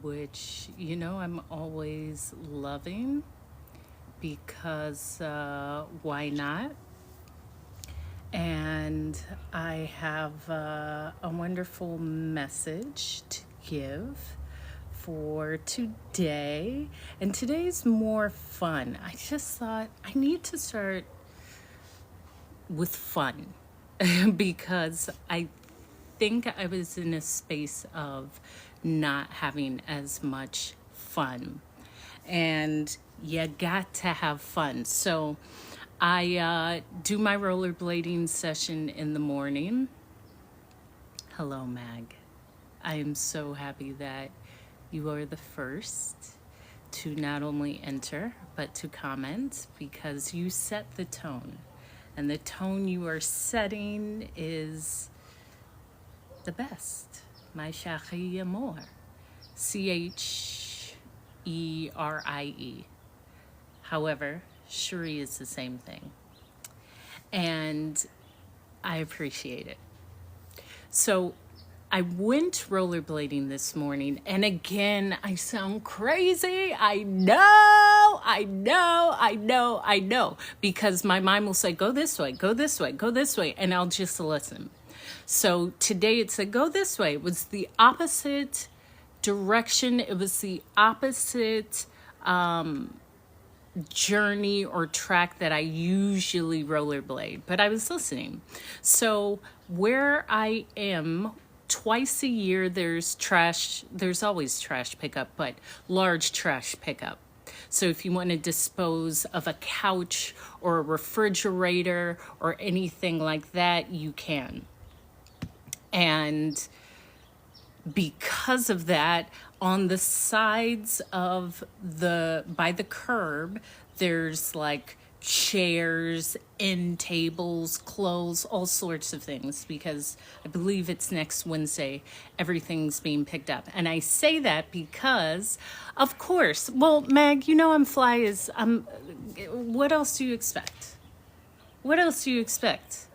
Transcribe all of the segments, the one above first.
which, I'm always loving because why not? And I have a wonderful message to give for today. And today's more fun. I just thought I need to start with fun because I think I was in a space of not having as much fun. And you got to have fun. So I do my rollerblading session in the morning. Hello, Mag. I am so happy that you are the first to not only enter, but to comment because you set the tone. And the tone you are setting is the best. My chérie amour. Cherie. However, Cherie is the same thing. And I appreciate it. So I went rollerblading this morning, and again, I sound crazy. I know, because my mind will say, go this way, go this way, go this way, and I'll just listen. So today it said, go this way. It was the opposite direction. It was the opposite journey or track that I usually rollerblade, but I was listening. So where I am, twice a year there's always trash pickup, but large trash pickup. So if you want to dispose of a couch or a refrigerator or anything like that, you can. And because of that, on the sides of by the curb, there's like chairs, end tables, clothes, all sorts of things, because I believe it's next Wednesday, everything's being picked up. And I say that because, of course, well, Mag, I'm fly as, what else do you expect? What else do you expect?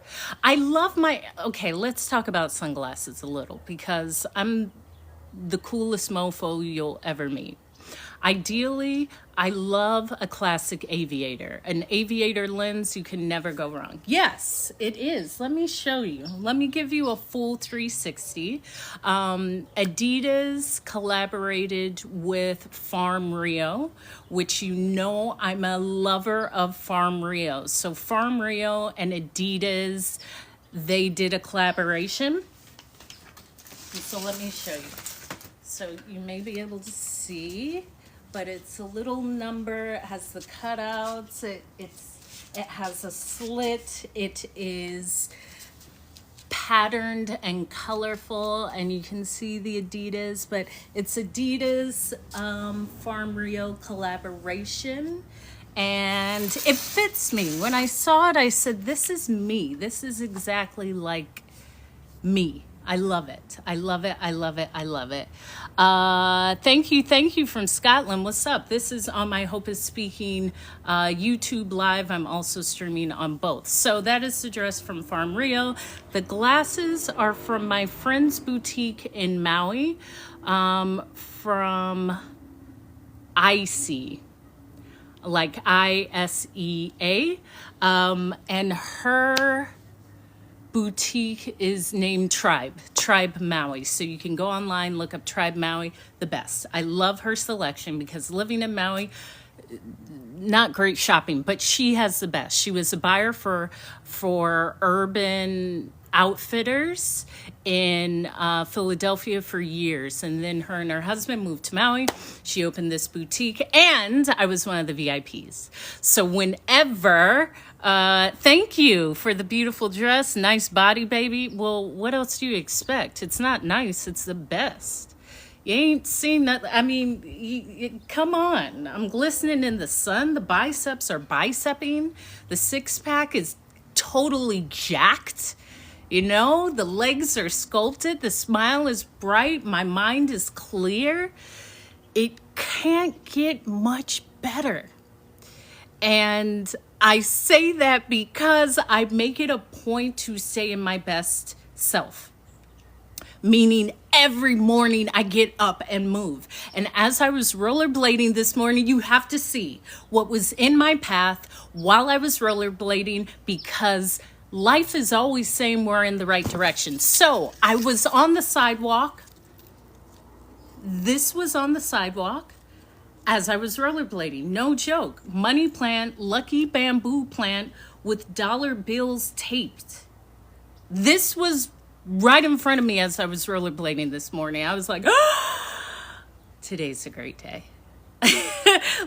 I love okay, let's talk about sunglasses a little, because I'm the coolest mofo you'll ever meet. Ideally, I love a classic aviator. An aviator lens, you can never go wrong. Yes, it is. Let me show you. Let me give you a full 360. Adidas collaborated with Farm Rio, which I'm a lover of Farm Rio. So Farm Rio and Adidas, they did a collaboration. So let me show you. So you may be able to see, but it's a little number. It has the cutouts. It has a slit. It is patterned and colorful, and you can see the Adidas, but it's Adidas Farm Rio collaboration, and it fits me. When I saw it, I said, this is me. This is exactly like me. I love it. I love it. I love it. I love it. Thank you from Scotland. What's up? This is on my Hope is Speaking YouTube live. I'm also streaming on both. So that is the dress from Farm Rio. The glasses are from my friend's boutique in Maui, from Icy, like ISEA, and her boutique is named Tribe Maui. So you can go online, look up Tribe Maui, the best. I love her selection because living in Maui, not great shopping, but she has the best. She was a buyer for Urban Outfitters in Philadelphia for years, and then her and her husband moved to Maui. She opened this boutique, and I was one of the VIPs. So whenever, thank you for the beautiful dress, nice body, baby. Well, what else do you expect? It's not nice, it's the best. You ain't seen that. I mean, come on. I'm glistening in the sun. The biceps are bicepping. The six-pack is totally jacked. The legs are sculpted. The smile is bright. My mind is clear. It can't get much better. And I say that because I make it a point to stay in my best self. Meaning every morning I get up and move. And as I was rollerblading this morning, you have to see what was in my path while I was rollerblading, because life is always saying we're in the right direction. So I was on the sidewalk. This was on the sidewalk as I was rollerblading. No joke. Money plant, lucky bamboo plant with dollar bills taped. This was right in front of me as I was rollerblading this morning. I was like, oh, today's a great day.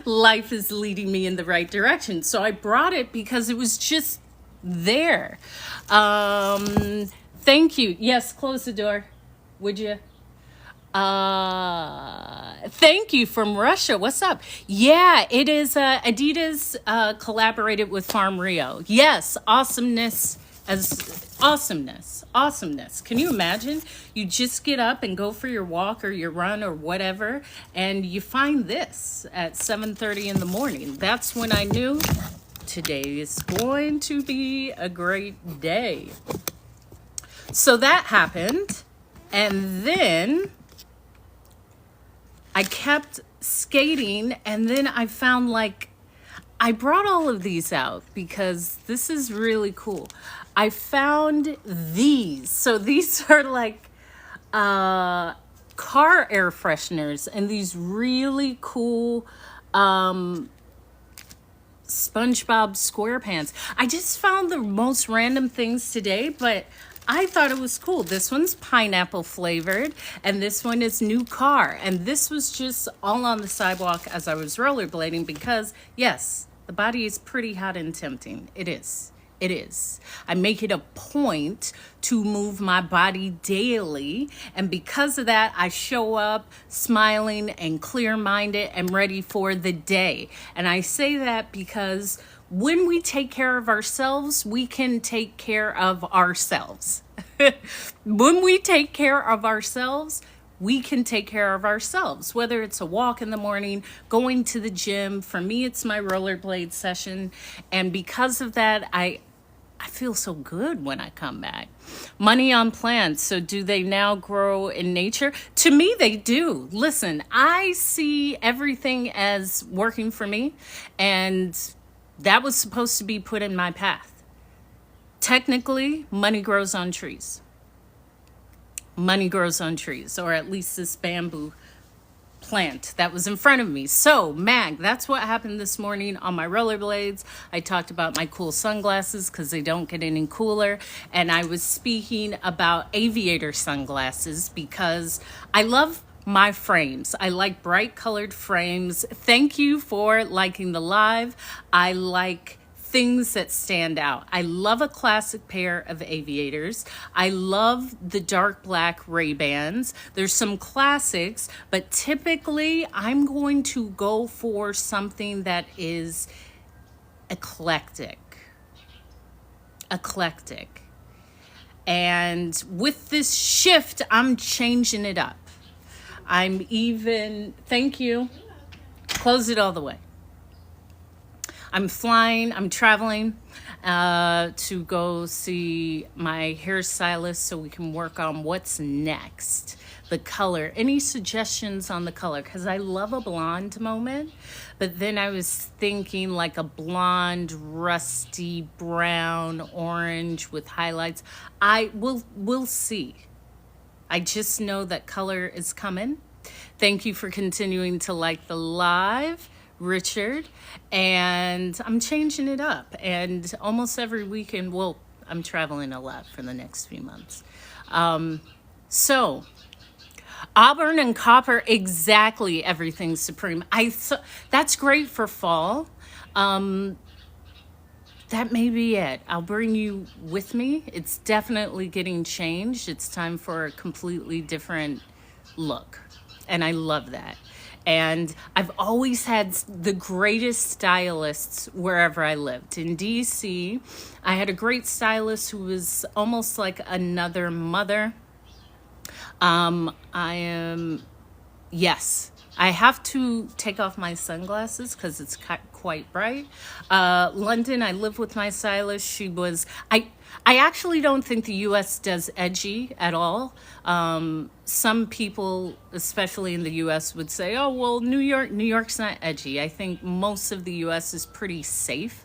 Life is leading me in the right direction. So I brought it because it was just there. Thank you. Yes, close the door, would you? Thank you from Russia. What's up? Yeah, it is Adidas collaborated with Farm Rio. Yes, awesomeness. Can you imagine? You just get up and go for your walk or your run or whatever, and you find this at 7:30 in the morning. That's when I knew today is going to be a great day. So that happened, and then I kept skating, and then I found, like, I brought all of these out because this is really cool. I found these. So these are like car air fresheners, and these really cool SpongeBob SquarePants. I just found the most random things today, but I thought it was cool. This one's pineapple flavored, and this one is new car. And this was just all on the sidewalk as I was rollerblading because, yes, the body is pretty hot and tempting. It is. It is. I make it a point to move my body daily. And because of that, I show up smiling and clear-minded and ready for the day. And I say that because when we take care of ourselves, we can take care of ourselves. When we take care of ourselves, we can take care of ourselves, whether it's a walk in the morning, going to the gym. For me, it's my rollerblade session. And because of that, I feel so good when I come back. Money on plants. So do they now grow in nature? To me, they do. Listen, I see everything as working for me, and that was supposed to be put in my path. Technically, money grows on trees. Money grows on trees, or at least this bamboo plant that was in front of me. So, Mag, that's what happened this morning on my rollerblades. I talked about my cool sunglasses because they don't get any cooler. And I was speaking about aviator sunglasses because I love my frames. I like bright colored frames. Thank you for liking the live. I like things that stand out. I love a classic pair of aviators. I love the dark black Ray-Bans. There's some classics, but typically I'm going to go for something that is eclectic. And with this shift, I'm changing it up. Thank you. Close it all the way. I'm flying, I'm traveling to go see my hairstylist so we can work on what's next. The color, any suggestions on the color? Because I love a blonde moment, but then I was thinking like a blonde, rusty, brown, orange with highlights. We'll see. I just know that color is coming. Thank you for continuing to like the live, Richard, and I'm changing it up, and almost every weekend, well, I'm traveling a lot for the next few months. So auburn and copper, exactly, everything's supreme. That's great for fall. That may be it. I'll bring you with me. It's definitely getting changed. It's time for a completely different look, and I love that. And I've always had the greatest stylists wherever I lived. In DC, I had a great stylist who was almost like another mother. Yes, I have to take off my sunglasses because it's quite bright. London, I live with my stylist. I actually don't think the U.S. does edgy at all. Some people, especially in the U.S., would say, "Oh, well, New York's not edgy." I think most of the U.S. is pretty safe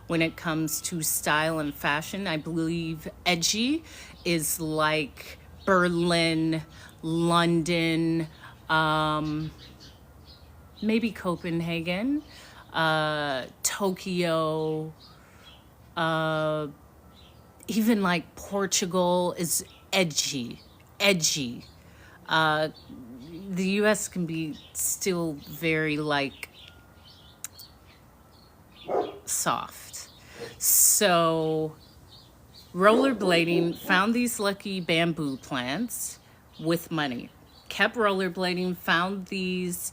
when it comes to style and fashion. I believe edgy is like Berlin, London, maybe Copenhagen, Tokyo, even like Portugal is edgy, edgy. The US can be still very like soft. So rollerblading, found these lucky bamboo plants with money, kept rollerblading, found these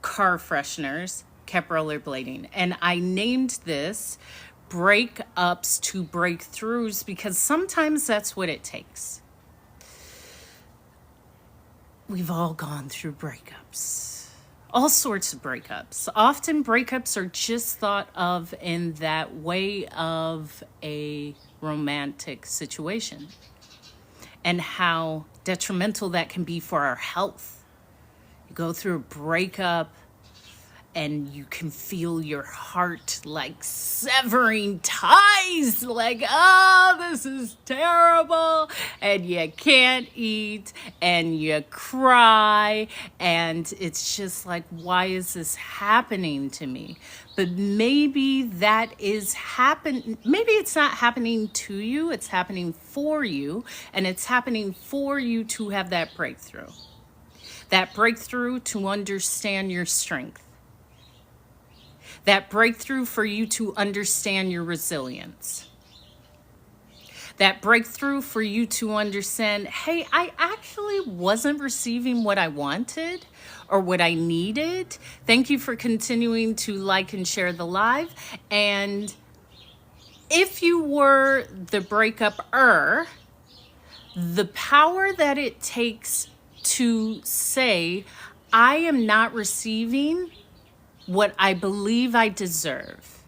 car fresheners, kept rollerblading. And I named this Breakups to Breakthroughs because sometimes that's what it takes. We've all gone through breakups, all sorts of breakups. Often breakups are just thought of in that way of a romantic situation and how detrimental that can be for our health. You go through a breakup and you can feel your heart like severing ties, like, oh, this is terrible. And you can't eat and you cry. And it's just like, why is this happening to me? But maybe that is maybe it's not happening to you, it's happening for you. And it's happening for you to have that breakthrough. That breakthrough to understand your strength. That breakthrough for you to understand your resilience. That breakthrough for you to understand, hey, I actually wasn't receiving what I wanted or what I needed. Thank you for continuing to like and share the live. And if you were the breakup-er, the power that it takes to say, I am not receiving what I believe I deserve,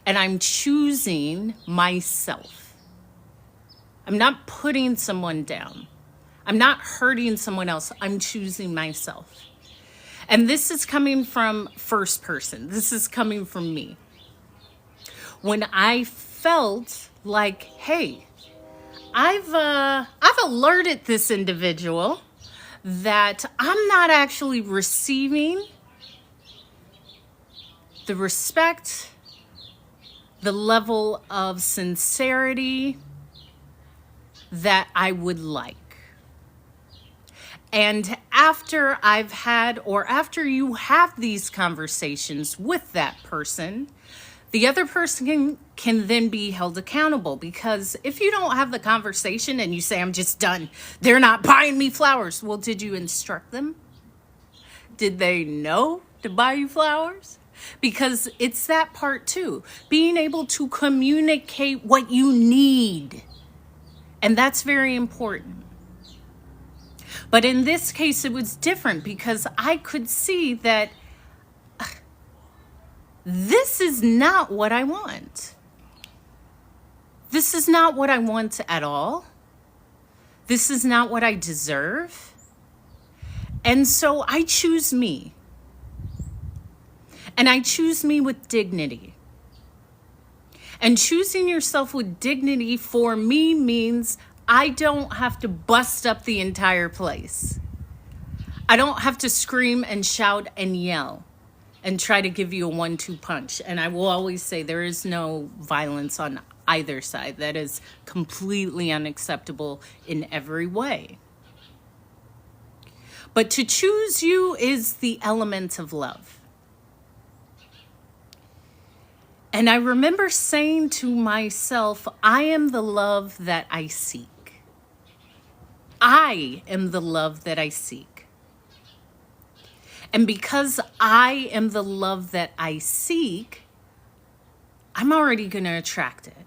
and I'm choosing myself. I'm not putting someone down. I'm not hurting someone else. I'm choosing myself. And this is coming from first person. This is coming from me. When I felt like, hey, I've alerted this individual that I'm not actually receiving the respect, the level of sincerity that I would like. And after after you have these conversations with that person, the other person can then be held accountable. Because if you don't have the conversation and you say, I'm just done, they're not buying me flowers. Well, did you instruct them? Did they know to buy you flowers? Because it's that part too. Being able to communicate what you need. And that's very important. But in this case, it was different because I could see that this is not what I want. This is not what I want at all. This is not what I deserve. And so I choose me. And I choose me with dignity. And choosing yourself with dignity for me means I don't have to bust up the entire place. I don't have to scream and shout and yell and try to give you a 1-2 punch. And I will always say there is no violence on either side. That is completely unacceptable in every way. But to choose you is the element of love. And I remember saying to myself, I am the love that I seek. I am the love that I seek. And because I am the love that I seek, I'm already going to attract it.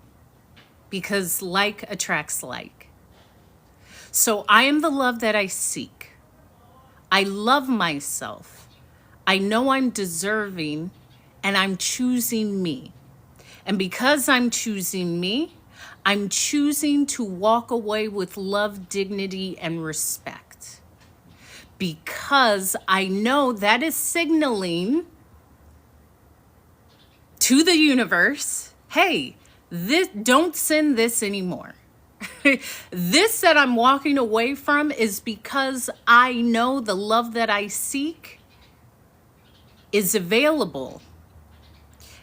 Because like attracts like. So I am the love that I seek. I love myself. I know I'm deserving, and I'm choosing me. And because I'm choosing me, I'm choosing to walk away with love, dignity, and respect. Because I know that is signaling to the universe, hey, don't send this anymore. This that I'm walking away from is because I know the love that I seek is available.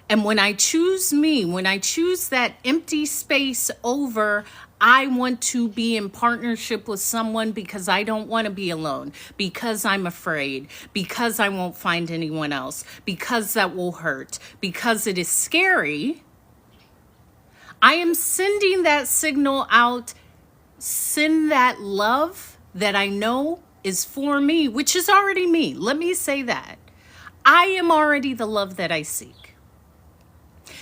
And when I choose me, when I choose that empty space over, I want to be in partnership with someone because I don't want to be alone, because I'm afraid, because I won't find anyone else, because that will hurt, because it is scary, I am sending that signal out. Send that love that I know is for me, which is already me. Let me say that. I am already the love that I seek.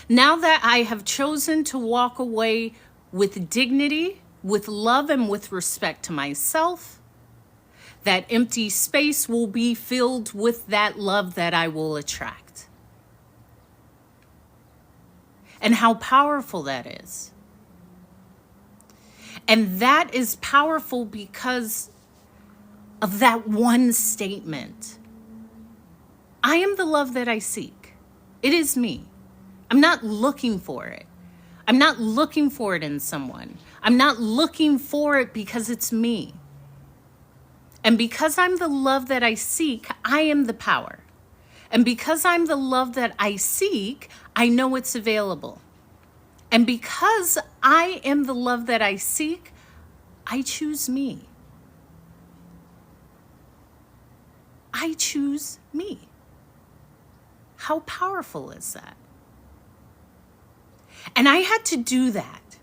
Now that I have chosen to walk away with dignity, with love, and with respect to myself, that empty space will be filled with that love that I will attract. And how powerful that is. And that is powerful because of that one statement. I am the love that I seek. It is me. I'm not looking for it. I'm not looking for it in someone. I'm not looking for it because it's me. And because I'm the love that I seek, I am the power. And because I'm the love that I seek, I know it's available. And because I am the love that I seek, I choose me. I choose me. How powerful is that? And I had to do that.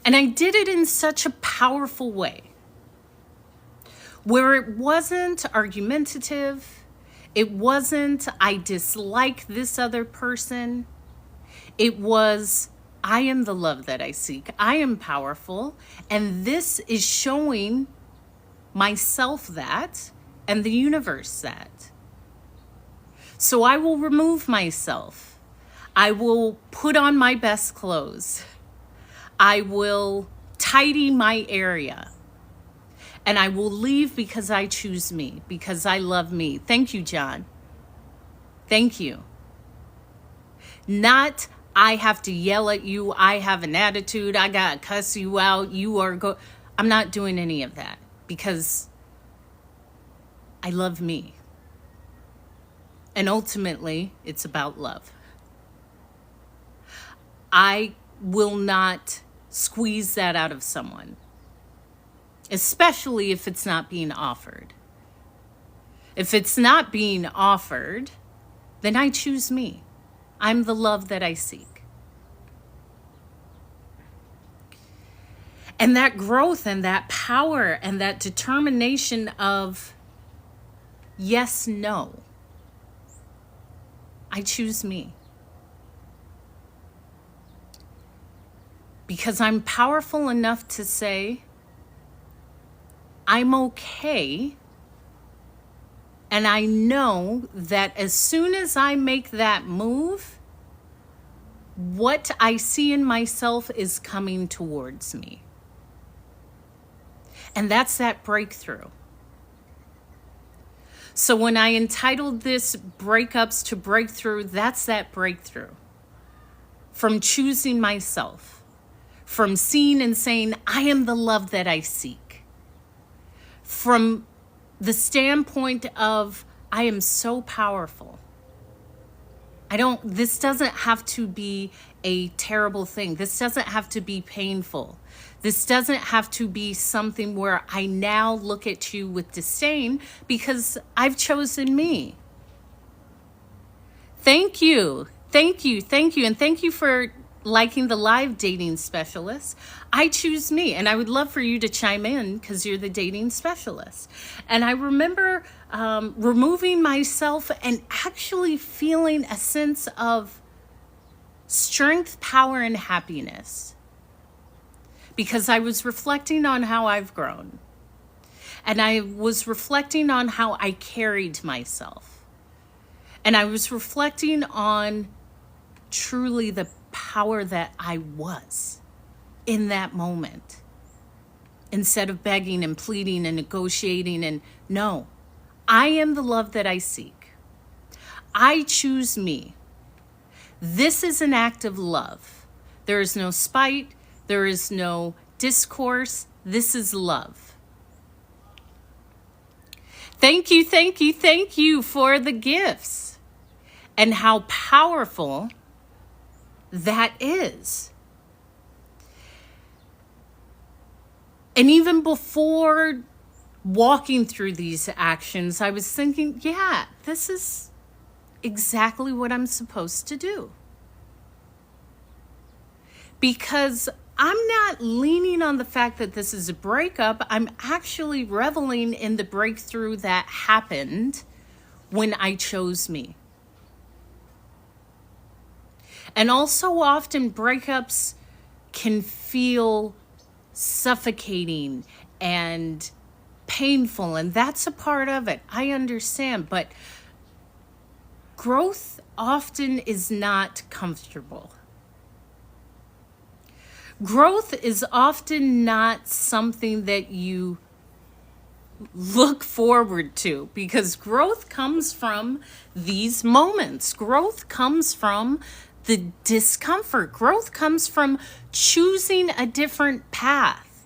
And I did it in such a powerful way, where it wasn't argumentative. It wasn't, I dislike this other person. It was, I am the love that I seek. I am powerful. And this is showing myself that and the universe that. So I will remove myself. I will put on my best clothes. I will tidy my area. And I will leave because I choose me, because I love me. Thank you, John. Thank you. Not, I have to yell at you. I have an attitude. I got to cuss you out. I'm not doing any of that because I love me. And ultimately, it's about love. I will not squeeze that out of someone, especially if it's not being offered. If it's not being offered, then I choose me. I'm the love that I seek. And that growth and that power and that determination of yes, no. I choose me. Because I'm powerful enough to say, I'm okay. And I know that as soon as I make that move, what I see in myself is coming towards me. And that's that breakthrough. So when I entitled this Breakups to Breakthrough, that's that breakthrough. From choosing myself. From seeing and saying, I am the love that I seek. From the standpoint of, I am so powerful. This doesn't have to be a terrible thing. This doesn't have to be painful. This doesn't have to be something where I now look at you with disdain because I've chosen me. Thank you. Thank you. Thank you. And thank you for liking the live dating specialist. I choose me. And I would love for you to chime in because you're the dating specialist. And I remember removing myself and actually feeling a sense of strength, power, and happiness. Because I was reflecting on how I've grown. And I was reflecting on how I carried myself. And I was reflecting on truly the power that I was in that moment. Instead of begging and pleading and negotiating, and no, I am the love that I seek. I choose me. This is an act of love. There is no spite. There is no discourse. This is love. Thank you, thank you, thank you for the gifts and how powerful that is. And even before walking through these actions, I was thinking, yeah, this is exactly what I'm supposed to do. Because I'm not leaning on the fact that this is a breakup. I'm actually reveling in the breakthrough that happened when I chose me. And also often breakups can feel suffocating and painful, and that's a part of it. I understand, but growth often is not comfortable. Growth is often not something that you look forward to, because growth comes from these moments. Growth comes from the discomfort. Growth comes from choosing a different path.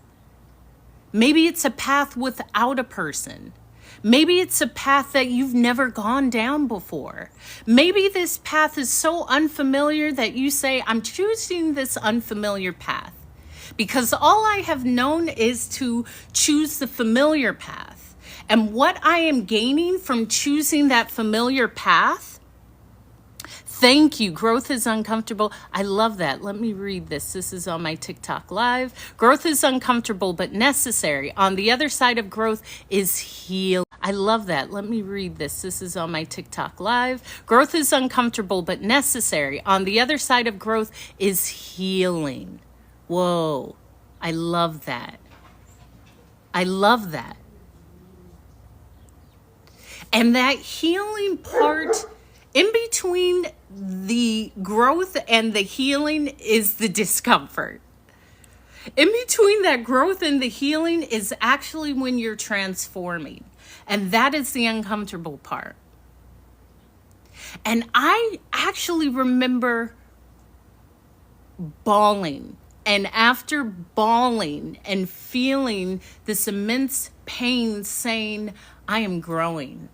Maybe it's a path without a person. Maybe it's a path that you've never gone down before. Maybe this path is so unfamiliar that you say, I'm choosing this unfamiliar path because all I have known is to choose the familiar path. And what I am gaining from choosing that familiar path, thank you. Growth is uncomfortable. I love that. Let me read this. This is on my TikTok live. Growth is uncomfortable but necessary. On the other side of growth is heal. I love that. Let me read this. This is on my TikTok live. Growth is uncomfortable but necessary. On the other side of growth is healing. Whoa. I love that. I love that. And that healing part, in between the growth and the healing, is the discomfort. In between that growth and the healing is actually when you're transforming. And that is the uncomfortable part. And I actually remember bawling. And after bawling and feeling this immense pain, saying, I am growing.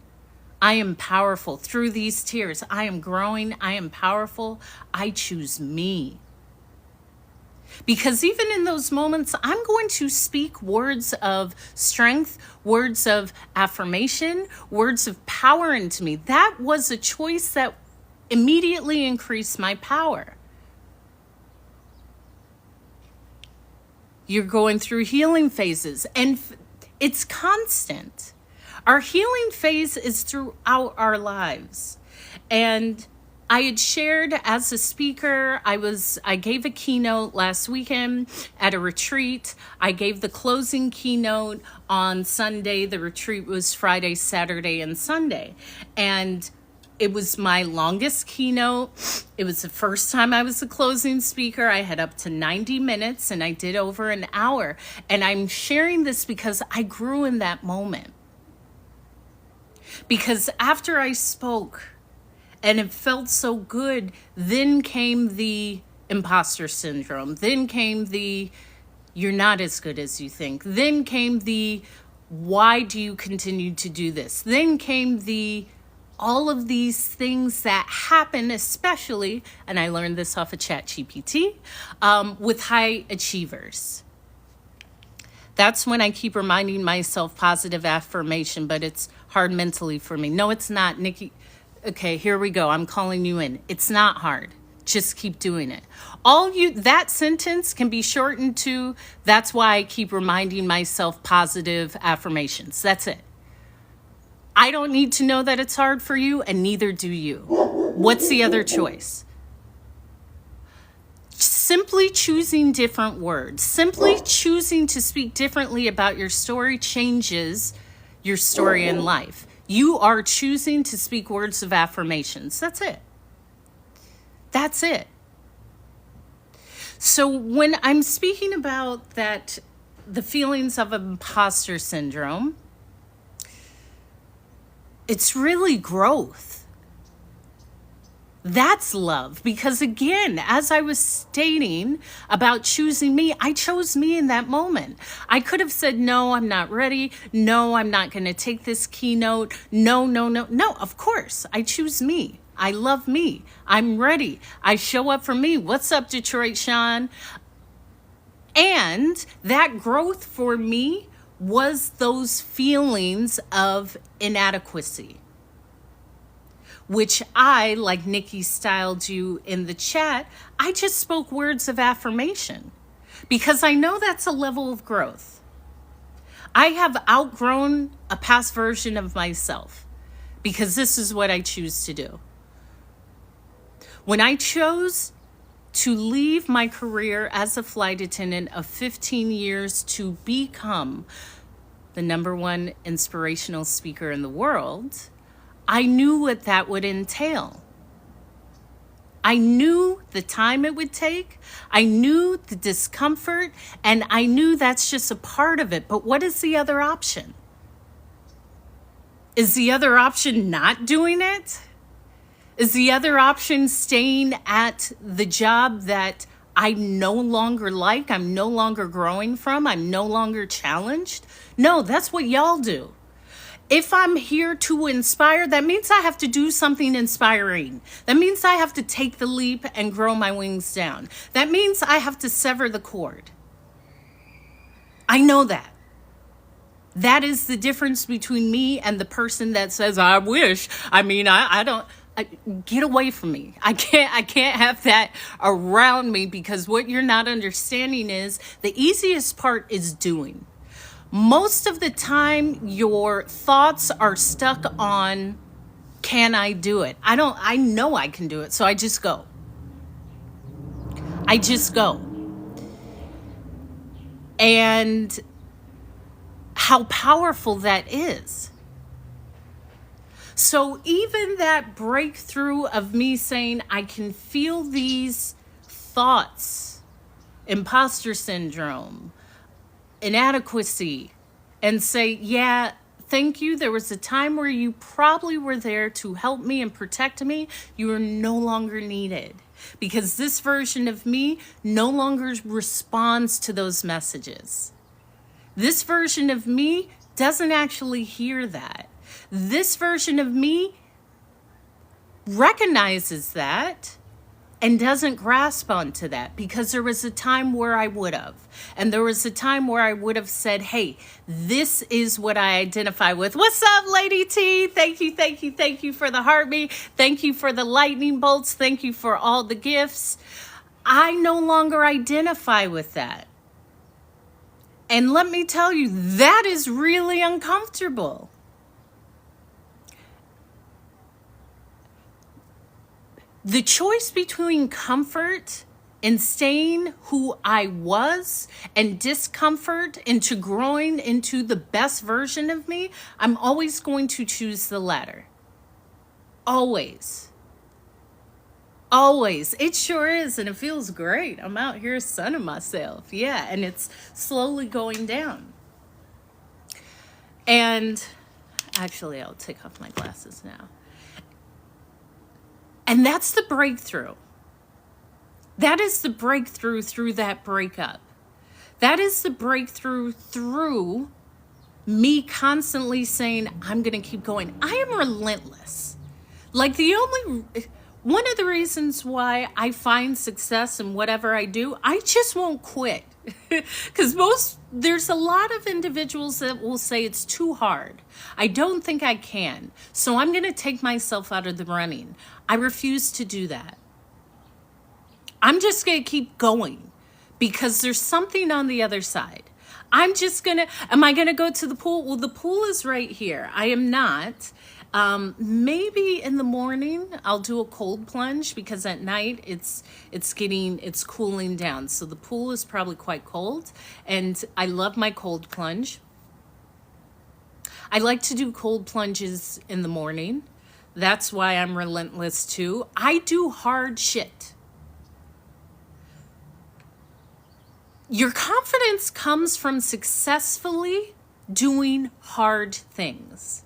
I am powerful. Through these tears, I am growing. I am powerful. I choose me. Because even in those moments, I'm going to speak words of strength, words of affirmation, words of power into me. That was a choice that immediately increased my power. You're going through healing phases, and it's constant. Our healing phase is throughout our lives. And I had shared as a speaker, I gave a keynote last weekend at a retreat. I gave the closing keynote on Sunday. The retreat was Friday, Saturday, and Sunday. And it was my longest keynote. It was the first time I was a closing speaker. I had up to 90 minutes and I did over an hour. And I'm sharing this because I grew in that moment. Because after I spoke and it felt so good, then came the imposter syndrome. Then came the, you're not as good as you think. Then came the, why do you continue to do this? Then came the, all of these things that happen, especially, and I learned this off of ChatGPT, with high achievers. That's when I keep reminding myself positive affirmation, but it's hard mentally for me. No, it's not, Nikki. Okay, here we go. I'm calling you in. It's not hard. Just keep doing it. That sentence can be shortened to, that's why I keep reminding myself positive affirmations. That's it. I don't need to know that it's hard for you, and neither do you. What's the other choice? Simply choosing different words, simply choosing to speak differently about your story changes your story in life. You are choosing to speak words of affirmations. That's it. That's it. So when I'm speaking about that, the feelings of imposter syndrome, it's really growth. That's love. Because again, as I was stating about choosing me, I chose me in that moment. I could have said, no, I'm not ready. No, I'm not going to take this keynote. No, no, no. No, of course, I choose me. I love me. I'm ready. I show up for me. What's up, Detroit Sean? And that growth for me was those feelings of inadequacy, which I, like Nikki styled you in the chat, I just spoke words of affirmation because I know that's a level of growth. I have outgrown a past version of myself because this is what I choose to do. When I chose to leave my career as a flight attendant of 15 years to become the #1 inspirational speaker in the world, I knew what that would entail. I knew the time it would take. I knew the discomfort, and I knew that's just a part of it. But what is the other option? Is the other option not doing it? Is the other option staying at the job that I no longer like, I'm no longer growing from, I'm no longer challenged? No, that's what y'all do. If I'm here to inspire, that means I have to do something inspiring. That means I have to take the leap and grow my wings down. That means I have to sever the cord. I know that. That is the difference between me and the person that says, I wish. I don't. Get away from me. I can't have that around me, because what you're not understanding is the easiest part is doing. Most of the time, your thoughts are stuck on, can I do it? I know I can do it, so I just go. I just go. And how powerful that is. So even that breakthrough of me saying, I can feel these thoughts, imposter syndrome, inadequacy, and say, yeah, thank you. There was a time where you probably were there to help me and protect me. You are no longer needed, because this version of me no longer responds to those messages. This version of me doesn't actually hear that. This version of me recognizes that and doesn't grasp onto that, because there was a time where I would have. And there was a time where I would have said, hey, this is what I identify with. What's up, Lady T? Thank you, thank you, thank you for the heartbeat. Thank you for the lightning bolts. Thank you for all the gifts. I no longer identify with that. And let me tell you, that is really uncomfortable. The choice between comfort and staying who I was and discomfort into growing into the best version of me, I'm always going to choose the latter. Always. Always. It sure is, and it feels great. I'm out here sunning myself. Yeah, and it's slowly going down. And actually, I'll take off my glasses now. And that's the breakthrough. That is the breakthrough through that breakup. That is the breakthrough through me constantly saying, I'm going to keep going. I am relentless. Like one of the reasons why I find success in whatever I do, I just won't quit. Because there's a lot of individuals that will say it's too hard. I don't think I can. So I'm going to take myself out of the running. I refuse to do that. I'm just going to keep going, because there's something on the other side. Am I going to go to the pool? Well, the pool is right here. I am not. Maybe in the morning I'll do a cold plunge because at night it's cooling down. So the pool is probably quite cold, and I love my cold plunge. I like to do cold plunges in the morning. That's why I'm relentless too. I do hard shit. Your confidence comes from successfully doing hard things.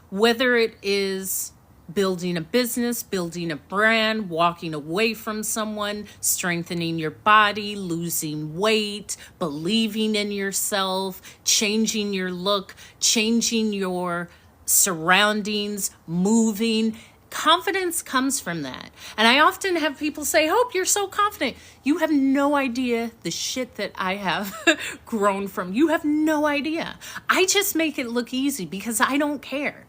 Whether it is building a business, building a brand, walking away from someone, strengthening your body, losing weight, believing in yourself, changing your look, changing your surroundings, moving. Confidence comes from that. And I often have people say, Hope, you're so confident. You have no idea the shit that I have grown from. You have no idea. I just make it look easy because I don't care.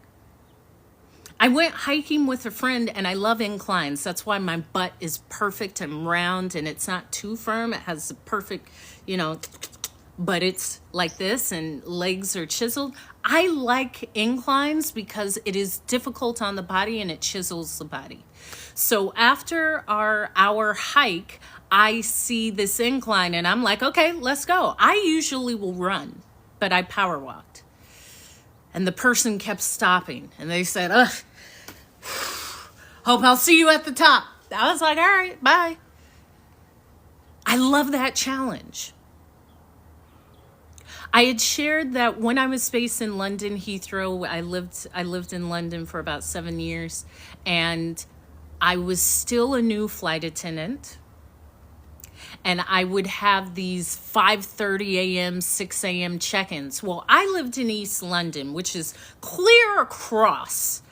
I went hiking with a friend, and I love inclines. That's why my butt is perfect and round, and it's not too firm. It has the perfect, but it's like this, and legs are chiseled. I like inclines because it is difficult on the body and it chisels the body. So after our hour hike, I see this incline and I'm like, okay, let's go. I usually will run, but I power walked. And the person kept stopping and they said, ugh, Hope I'll see you at the top. I was like, all right, bye. I love that challenge. I had shared that when I was based in London, Heathrow, I lived in London for about 7 years, and I was still a new flight attendant. And I would have these 5:30 a.m., 6 a.m. check-ins. Well, I lived in East London, which is clear across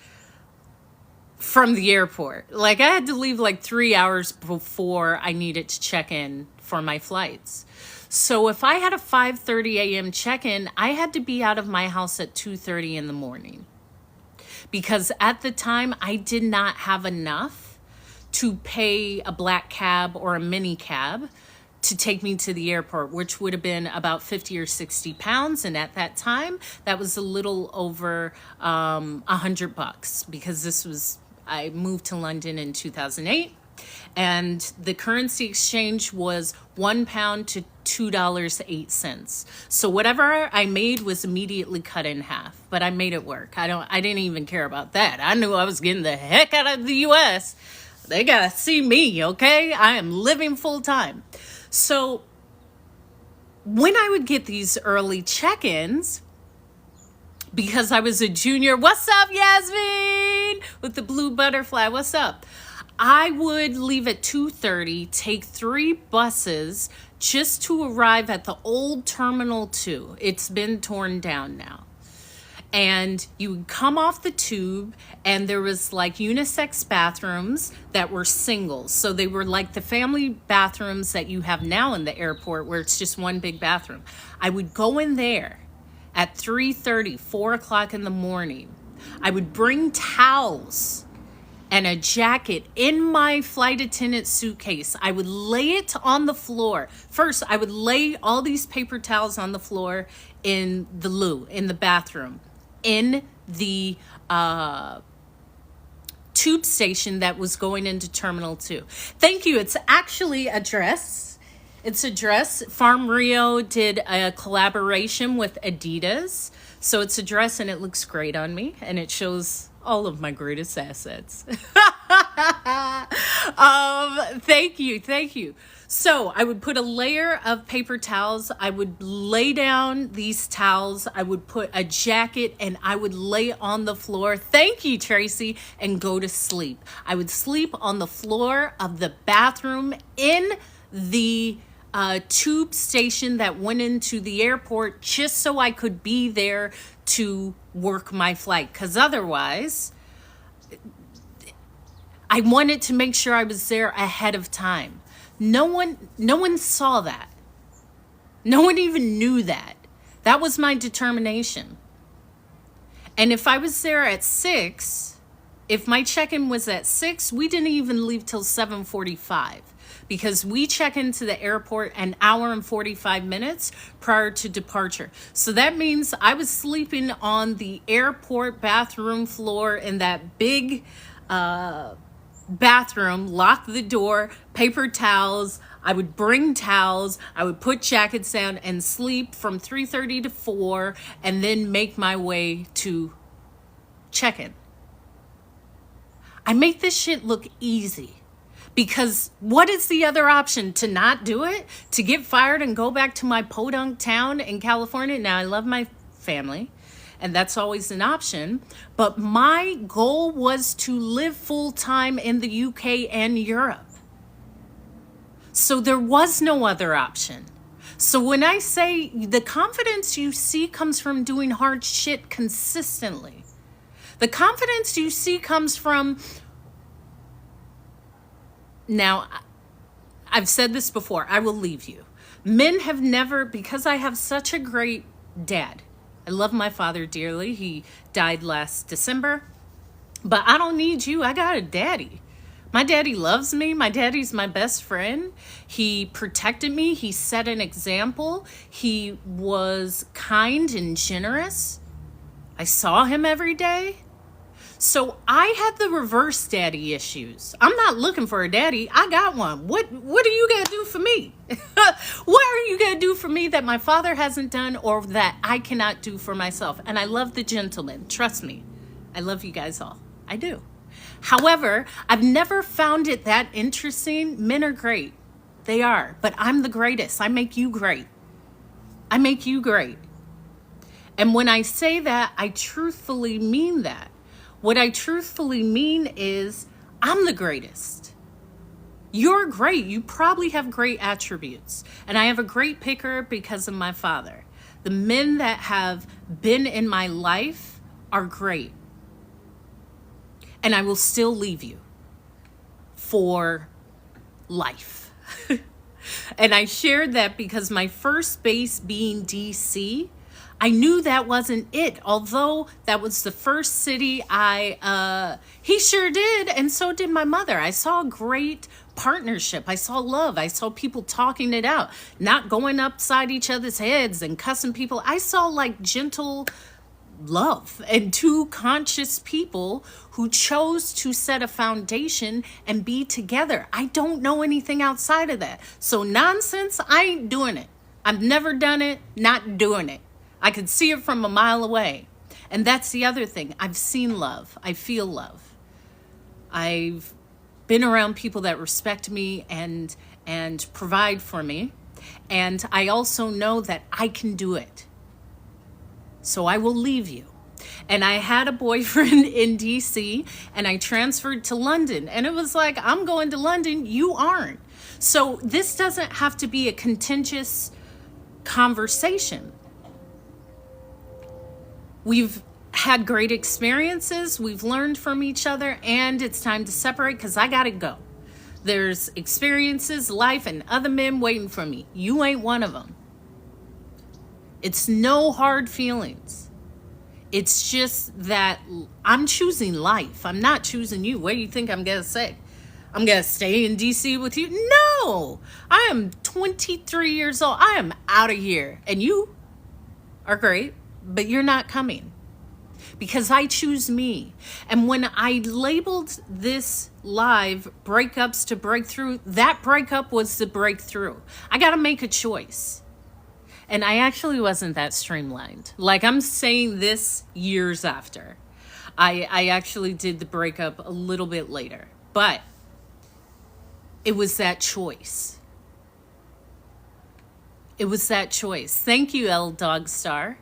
from the airport. Like, I had to leave like 3 hours before I needed to check in for my flights. So if I had a 5:30 a.m. check-in, I had to be out of my house at 2:30 in the morning. Because at the time, I did not have enough to pay a black cab or a mini cab to take me to the airport, which would have been about 50 or 60 pounds. And at that time, that was a little over $100 because I moved to London in 2008. And the currency exchange was £1 to $2.08. So whatever I made was immediately cut in half, but I made it work. I didn't even care about that. I knew I was getting the heck out of the US. They gotta see me, okay? I am living full time. So when I would get these early check-ins, because I was a junior, what's up, Yasmin? With the blue butterfly, what's up? I would leave at 2:30, take 3 buses just to arrive at the old Terminal 2. It's been torn down now. And you would come off the tube, and there was like unisex bathrooms that were singles. So they were like the family bathrooms that you have now in the airport where it's just one big bathroom. I would go in there at 3:30, 4 o'clock in the morning. I would bring towels and a jacket in my flight attendant suitcase. I would lay it on the floor. First, I would lay all these paper towels on the floor in the loo, in the bathroom, in the tube station that was going into Terminal 2. Thank you. It's actually a dress. It's a dress. Farm Rio did a collaboration with Adidas. So it's a dress and it looks great on me and it shows all of my greatest assets. Thank you. So I would put a layer of paper towels. I would lay down these towels. I would put a jacket and I would lay on the floor. Thank you, Tracy, and go to sleep. I would sleep on the floor of the bathroom in the tube station that went into the airport just so I could be there to work my flight, because otherwise I wanted to make sure I was there ahead of time. No one saw that. No one even knew that. That was my determination. And if I was there at 6, if my check-in was at 6, we didn't even leave till 7:45 because we check into the airport an hour and 45 minutes prior to departure. So that means I was sleeping on the airport bathroom floor in that big bathroom, lock the door, paper towels. I would bring towels, I would put jackets down and sleep from 3:30 to 4 and then make my way to check-in. I make this shit look easy because what is the other option? To not do it? To get fired and go back to my podunk town in California? Now, I love my family, and that's always an option. But my goal was to live full-time in the UK and Europe. So there was no other option. So when I say the confidence you see comes from doing hard shit consistently, the confidence you see comes from, now, I've said this before, I will leave you. Men have never, because I have such a great dad. I love my father dearly. He died last December. But I don't need you. I got a daddy. My daddy loves me. My daddy's my best friend. He protected me. He set an example. He was kind and generous. I saw him every day. So I had the reverse daddy issues. I'm not looking for a daddy. I got one. What are you going to do for me? What are you going to do for me that my father hasn't done or that I cannot do for myself? And I love the gentleman. Trust me. I love you guys all. I do. However, I've never found it that interesting. Men are great. They are. But I'm the greatest. I make you great. I make you great. And when I say that, I truthfully mean that. What I truthfully mean is I'm the greatest. You're great. You probably have great attributes. And I have a great picker because of my father. The men that have been in my life are great. And I will still leave you for life. And I shared that because my first base being DC, I knew that wasn't it. Although that was the first city he sure did. And so did my mother. I saw a great partnership. I saw love. I saw people talking it out, not going upside each other's heads and cussing people. I saw like gentle love and two conscious people who chose to set a foundation and be together. I don't know anything outside of that. So nonsense, I ain't doing it. I've never done it, not doing it. I could see it from a mile away. And that's the other thing. I've seen love. I feel love. I've been around people that respect me and provide for me. And I also know that I can do it. So I will leave you. And I had a boyfriend in DC and I transferred to London. And it was like, I'm going to London, you aren't. So this doesn't have to be a contentious conversation. We've had great experiences. We've learned from each other and it's time to separate because I got to go. There's experiences, life, and other men waiting for me. You ain't one of them. It's no hard feelings. It's just that I'm choosing life. I'm not choosing you. What do you think I'm going to say? I'm going to stay in DC with you? No. I am 23 years old. I am out of here. And you are great, but you're not coming. Because I choose me. And when I labeled this live breakups to breakthrough, that breakup was the breakthrough. I got to make a choice. And I actually wasn't that streamlined. Like I'm saying this years after. I actually did the breakup a little bit later. But it was that choice. It was that choice. Thank you, L Dog Star.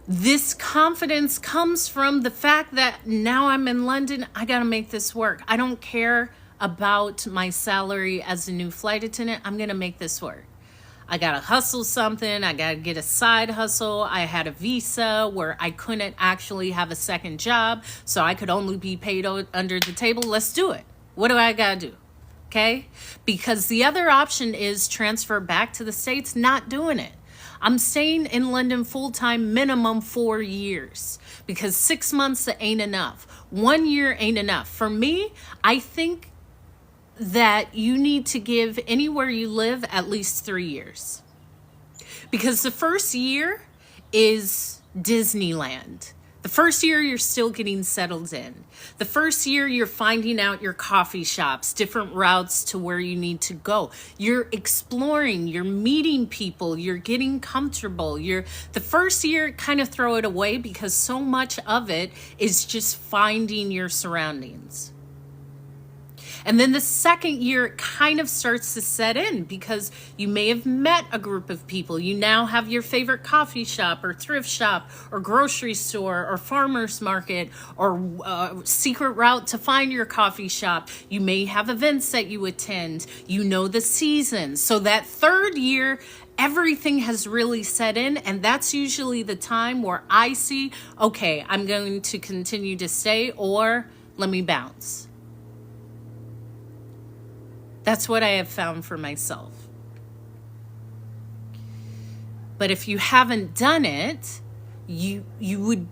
This confidence comes from the fact that now I'm in London. I got to make this work. I don't care about my salary as a new flight attendant. I'm going to make this work. I got to hustle something. I got to get a side hustle. I had a visa where I couldn't actually have a second job, so I could only be paid under the table. Let's do it. What do I got to do? Okay? Because the other option is transfer back to the States. Not doing it. I'm staying in London full-time, minimum 4 years, because 6 months ain't enough. 1 year ain't enough. For me, I think that you need to give anywhere you live at least 3 years. Because the first year is Disneyland. The first year you're still getting settled in. The first year you're finding out your coffee shops, different routes to where you need to go. You're exploring, you're meeting people, you're getting comfortable. The first year, kind of throw it away because so much of it is just finding your surroundings. And then the second year, it kind of starts to set in because you may have met a group of people. You now have your favorite coffee shop or thrift shop or grocery store or farmer's market or secret route to find your coffee shop. You may have events that you attend. You know the season. So that third year, everything has really set in, and that's usually the time where I see, okay, I'm going to continue to stay or let me bounce. That's what I have found for myself. But if you haven't done it, you would,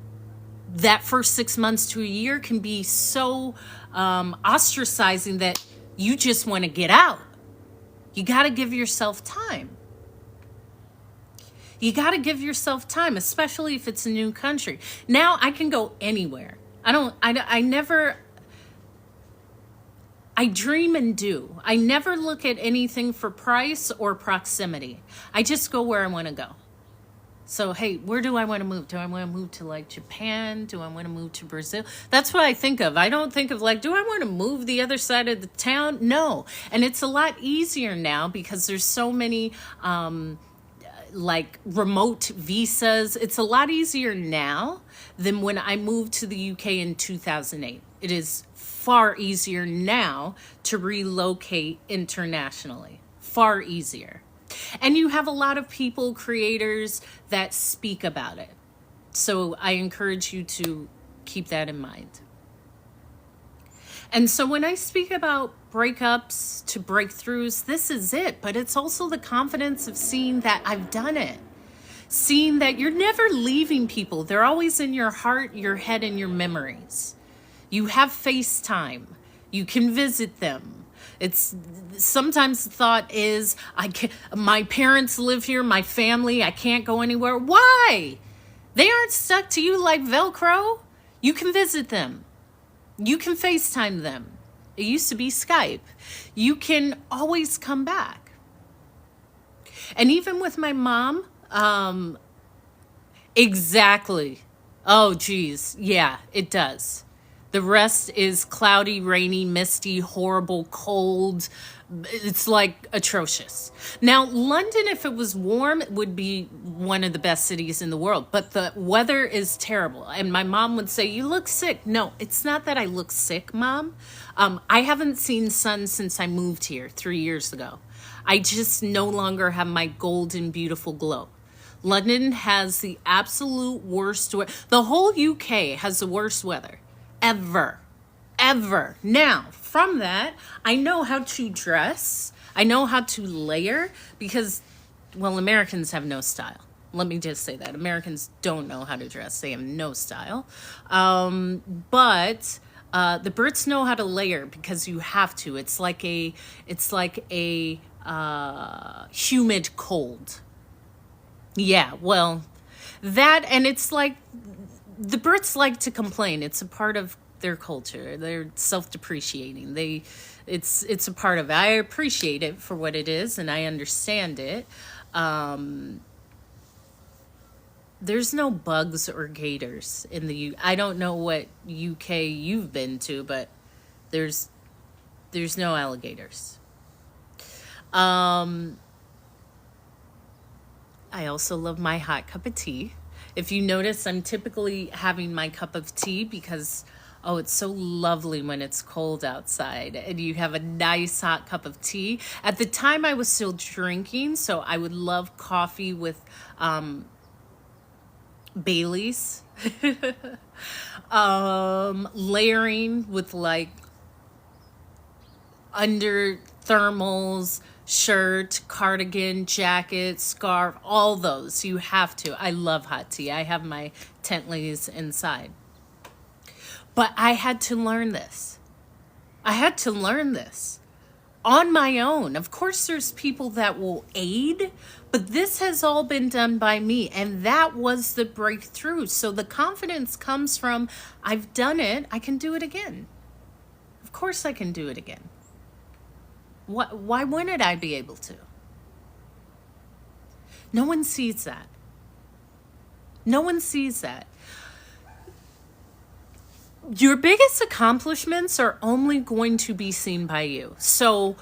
that first 6 months to a year can be so ostracizing that you just want to get out. You got to give yourself time. You got to give yourself time, especially if it's a new country. Now I can go anywhere. I dream and do. I never look at anything for price or proximity. I just go where I want to go. So, hey, where do I want to move? Do I want to move to like Japan? Do I want to move to Brazil? That's what I think of. I don't think of like, do I want to move the other side of the town? No. And it's a lot easier now because there's so many like remote visas. It's a lot easier now than when I moved to the UK in 2008. It is far easier now to relocate internationally. Far easier. And you have a lot of people, creators that speak about it. So I encourage you to keep that in mind. And so when I speak about breakups to breakthroughs, this is it. But it's also the confidence of seeing that I've done it. Seeing that you're never leaving people. They're always in your heart, your head, and your memories. You have FaceTime. You can visit them. It's sometimes the thought is, my parents live here, my family, I can't go anywhere. Why? They aren't stuck to you like Velcro. You can visit them. You can FaceTime them. It used to be Skype. You can always come back. And even with my mom, exactly. Oh, geez. Yeah, it does. The rest is cloudy, rainy, misty, horrible, cold. It's like atrocious. Now, London, if it was warm, it would be one of the best cities in the world. But the weather is terrible. And my mom would say, you look sick. No, it's not that I look sick, Mom. I haven't seen sun since I moved here 3 years ago. I just no longer have my golden, beautiful glow. London has the absolute worst weather. The whole UK has the worst weather. Ever. Now, from that, I know how to dress. I know how to layer because, well, Americans have no style. Let me just say that. Americans don't know how to dress. They have no style. But the Brits know how to layer because you have to. It's like a humid cold. Yeah, well, that, and it's like, the Brits like to complain. It's a part of their culture. They're self-depreciating. It's a part of it. I appreciate it for what it is, and I understand it. There's no bugs or gators in the U. I don't know what UK you've been to, but there's no alligators. I also love my hot cup of tea. If you notice, I'm typically having my cup of tea because, oh, it's so lovely when it's cold outside and you have a nice hot cup of tea. At the time, I was still drinking, so I would love coffee with Baileys. Layering with like under thermals, shirt, cardigan, jacket, scarf, all those. You have to. I love hot tea. I have my Tentleys inside. But I had to learn this. on my own. Of course, there's people that will aid, but this has all been done by me. And that was the breakthrough. So the confidence comes from, I've done it, I can do it again. Of course I can do it again. Why wouldn't I be able to? No one sees that. No one sees that. Your biggest accomplishments are only going to be seen by you. So,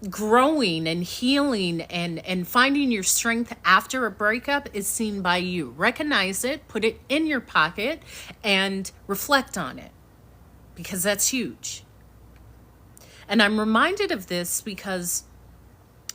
growing and healing and finding your strength after a breakup is seen by you. Recognize it, put it in your pocket, and reflect on it, because that's huge. And I'm reminded of this because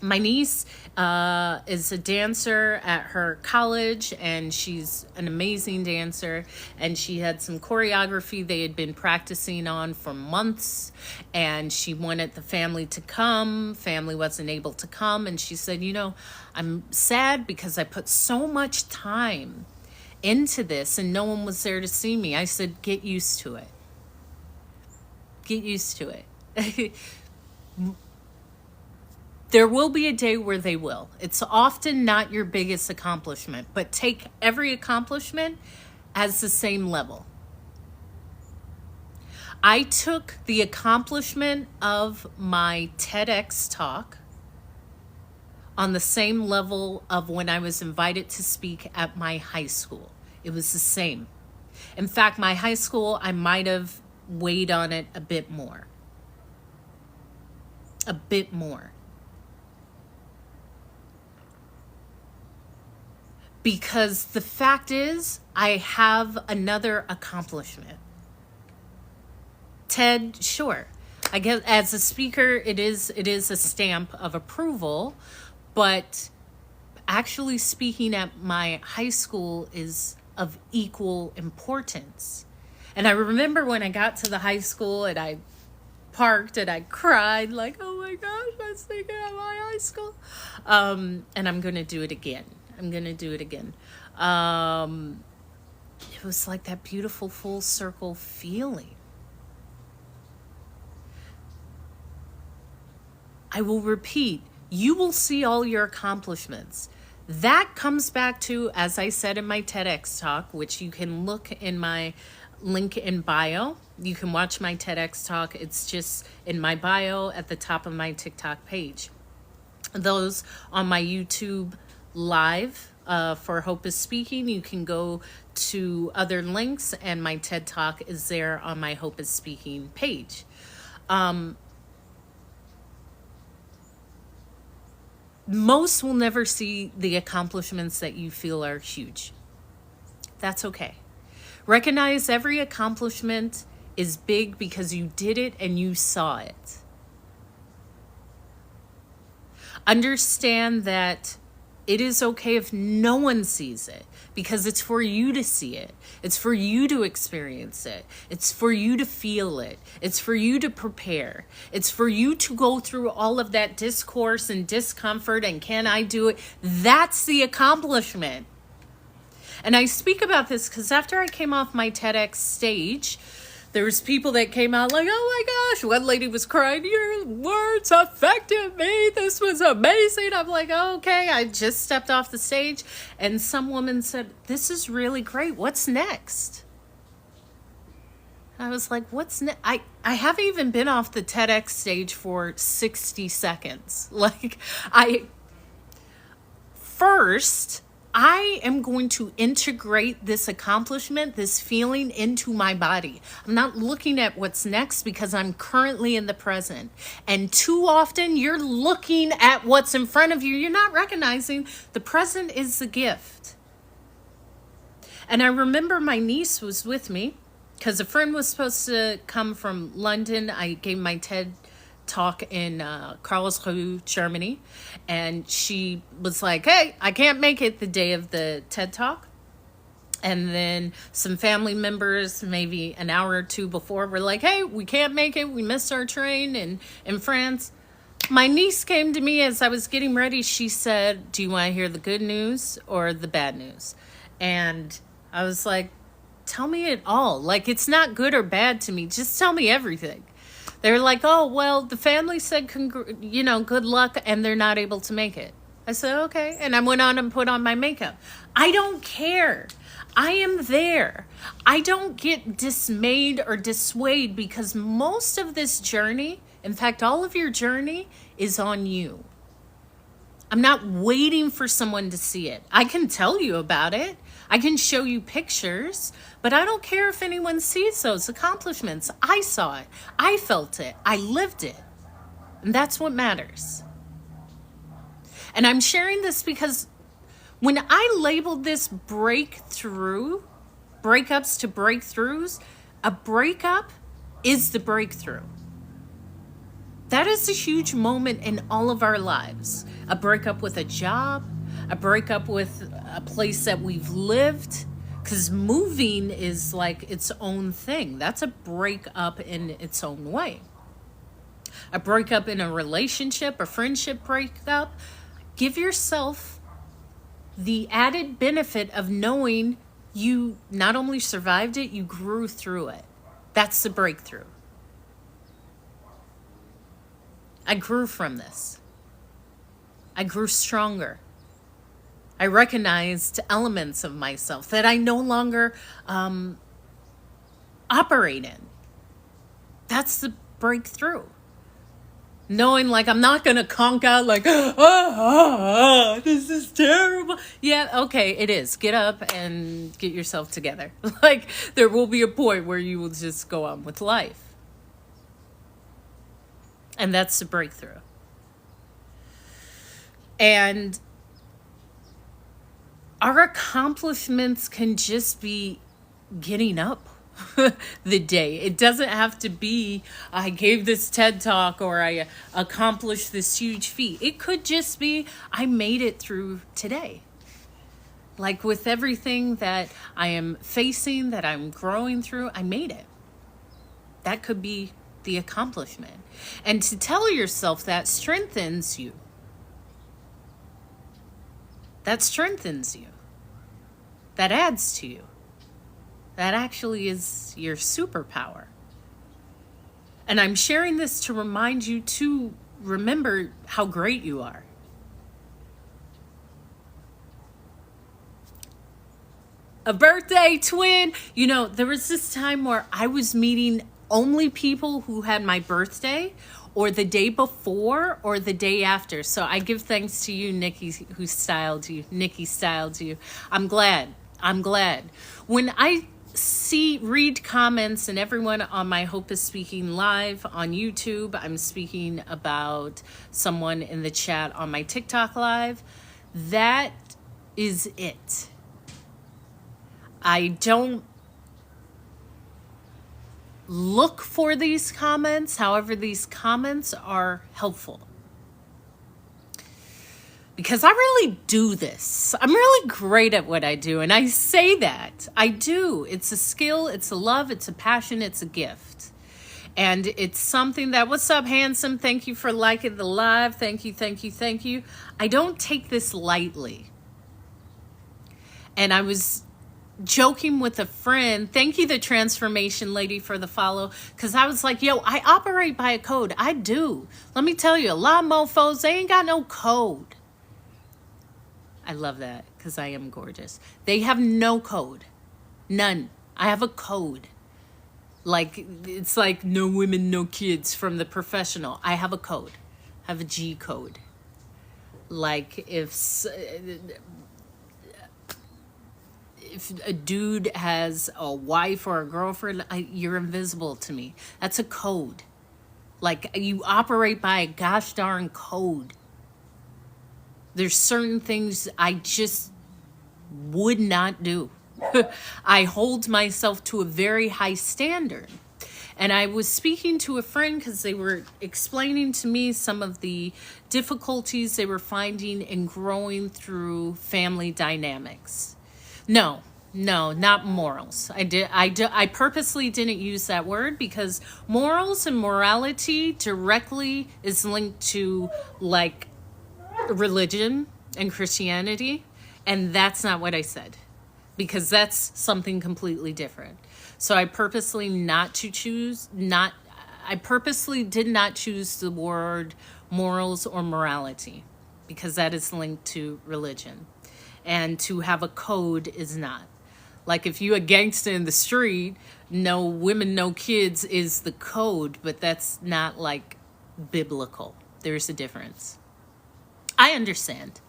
my niece is a dancer at her college, and she's an amazing dancer, and she had some choreography they had been practicing on for months, and she wanted the family to come. Family wasn't able to come, and she said, I'm sad because I put so much time into this and no one was there to see me. I said, get used to it. Get used to it. There will be a day where they will. It's often not your biggest accomplishment, but take every accomplishment as the same level. I took the accomplishment of my TEDx talk on the same level of when I was invited to speak at my high school. It was the same. In fact, my high school, I might have weighed on it a bit more. A bit more. Because the fact is, I have another accomplishment. TED, sure. I guess as a speaker, it is a stamp of approval, but actually speaking at my high school is of equal importance. And I remember when I got to the high school and I parked and I cried like, oh my gosh, I'm speaking at my high school. And I'm going to do it again. It was like that beautiful full circle feeling. I will repeat, you will see all your accomplishments. That comes back to, as I said in my TEDx talk, which you can look in my link in bio. You can watch my TEDx talk. It's just in my bio at the top of my TikTok page. Those on my YouTube live for Hope is Speaking, you can go to other links, and my TED Talk is there on my Hope is Speaking page. Most will never see the accomplishments that you feel are huge. That's okay. Recognize every accomplishment is big because you did it and you saw it. Understand that it is okay if no one sees it, because it's for you to see it. It's for you to experience it. It's for you to feel it. It's for you to prepare. It's for you to go through all of that discourse and discomfort and can I do it? That's the accomplishment. And I speak about this because after I came off my TEDx stage, there was people that came out like, oh my gosh, one lady was crying, your words affected me. This was amazing. I'm like, okay, I just stepped off the stage. And some woman said, this is really great. What's next? I was like, what's next? I haven't even been off the TEDx stage for 60 seconds. I am going to integrate this accomplishment, this feeling into my body. I'm not looking at what's next because I'm currently in the present. And too often you're looking at what's in front of you. You're not recognizing the present is the gift. And I remember my niece was with me because a friend was supposed to come from London. I gave my TED talk in Karlsruhe, Germany, and she was like, hey, I can't make it the day of the TED talk. And then some family members maybe an hour or two before were like, hey, we can't make it, we missed our train in France. My niece came to me as I was getting ready. She said, do you want to hear the good news or the bad news? And I was like, tell me it all. Like, it's not good or bad to me, just tell me everything. They're like, oh, well, the family said, good luck, and they're not able to make it. I said, okay. And I went on and put on my makeup. I don't care. I am there. I don't get dismayed or dissuaded because most of this journey, in fact, all of your journey is on you. I'm not waiting for someone to see it. I can tell you about it. I can show you pictures, but I don't care if anyone sees those accomplishments. I saw it. I felt it. I lived it. And that's what matters. And I'm sharing this because when I labeled this breakups to breakthroughs, a breakup is the breakthrough. That is a huge moment in all of our lives. A breakup with a job, a breakup with a place that we've lived, because moving is like its own thing. That's a breakup in its own way. A breakup in a relationship, a friendship breakup. Give yourself the added benefit of knowing you not only survived it, you grew through it. That's the breakthrough. I grew from this. I grew stronger. I recognized elements of myself that I no longer operate in. That's the breakthrough. Knowing like I'm not going to conk out like, this is terrible. Yeah, okay, it is. Get up and get yourself together. Like there will be a point where you will just go on with life. And that's the breakthrough. And our accomplishments can just be getting up the day. It doesn't have to be, I gave this TED talk or I accomplished this huge feat. It could just be, I made it through today. Like with everything that I am facing, that I'm growing through, I made it. That could be the accomplishment. And to tell yourself that strengthens you. That strengthens you. That adds to you. That actually is your superpower. And I'm sharing this to remind you to remember how great you are. A birthday twin. You know, there was this time where I was meeting only people who had my birthday or the day before or the day after. So I give thanks to you, Nikki, who styled you. Nikki styled you. I'm glad. When I read comments and everyone on my Hope is Speaking live on YouTube, I'm speaking about someone in the chat on my TikTok live. That is it. I don't look for these comments. However, these comments are helpful. Because I really do this. I'm really great at what I do. And I say that. I do. It's a skill. It's a love. It's a passion. It's a gift. And it's something that, what's up, handsome? Thank you for liking the live. Thank you. I don't take this lightly. And I was joking with a friend. Thank you, the transformation lady, for the follow. Because I was like, yo, I operate by a code. I do. Let me tell you, a lot of mofos, they ain't got no code. I love that because I am gorgeous. They have no code. None. I have a code. Like, it's like no women, no kids from The Professional. I have a code. I have a G code. Like if a dude has a wife or a girlfriend, you're invisible to me. That's a code. Like you operate by a gosh darn code. There's certain things I just would not do. I hold myself to a very high standard. And I was speaking to a friend because they were explaining to me some of the difficulties they were finding in growing through family dynamics. No, not morals. I purposely didn't use that word because morals and morality directly is linked to like religion and Christianity, and that's not what I said because that's something completely different. So I purposely not I purposely did not choose the word morals or morality because that is linked to religion. And to have a code is not. Like if you a gangster in the street, no women, no kids is the code, but that's not like biblical. There's a difference. I understand.